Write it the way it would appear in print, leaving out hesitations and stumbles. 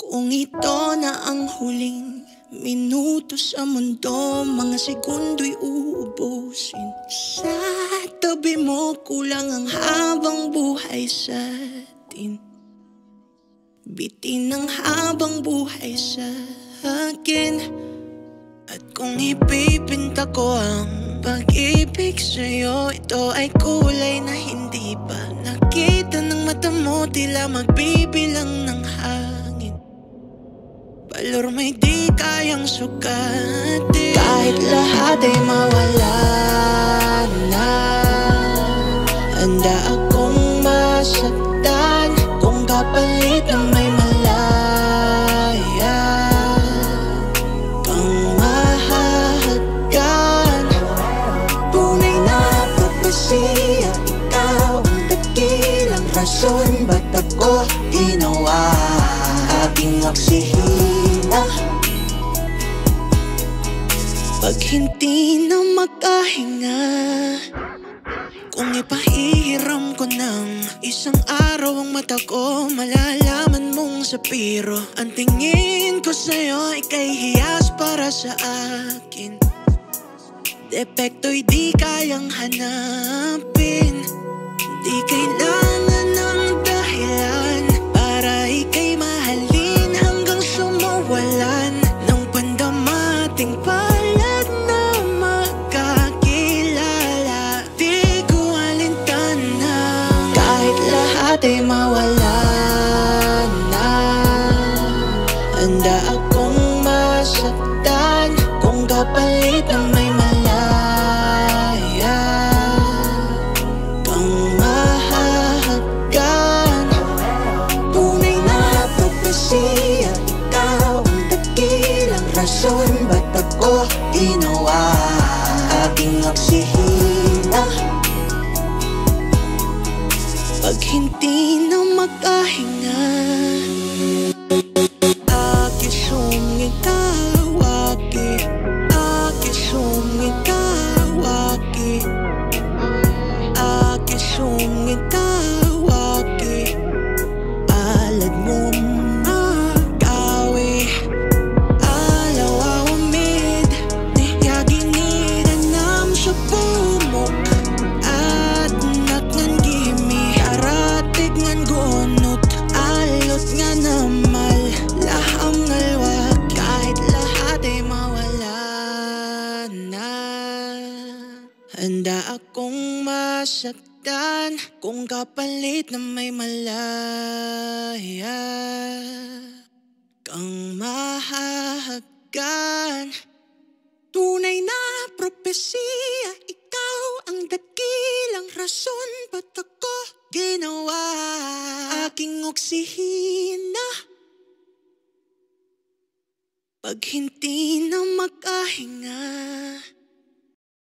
Kung ito na ang huling minuto sa mundo, mga segundo'y uubusin. Sa tabi mo, kulang ang habang buhay sa atin. Bitin ang habang buhay sa akin. At kung ipipinta ko ang pag-ibig sa'yo, ito ay kulay na hindi pa nakita ng mata mo. Tila magbibilang ng hangin, balor may di kayang sukatin. Kahit lahat ay mawala na, handa akong masaktan kung kapalit na may malaya kang mahahagkan. Tunay na propesya, ikaw ang dakilang rason ba't ako ginawa. Aking oksihina, pag hindi na makahinga, kung ipahihiram ko ng isang araw ang mata ko, malalaman mong sapiro ang tingin ko sa'yo, ika'y hiyas para sa akin. Depekto'y di kayang hanapin, di kailangan ng dahilan para ika'y mahalin hanggang sumawalan ng pandamating palad na magkakilala. Di ko alintana kahit lahat ay mawala na, handa akong masaktan kung kapalit na may malaya kang mahahagkan. Tunay na propesya, ikaw ang dakilang rason ba't ako ginawa. Aking oksihina, pag hindi na makahinga, aking sumigawaki, aking sumigawaki, aking sumigawaki. Palad mo magawi, alaw awamid, niyaginiranam sa bumok. At nakngan gimi, aratig ngan gunot, alot nga namal, laham ngalwag. Kahit lahat ay mawala na, handa akong masaktan kung kapalit na may malaya kang mahahagkan. Tunay na propesya, ikaw ang dakilang rason ba't ako ginawa. Aking oksihina, pag hindi na makahinga.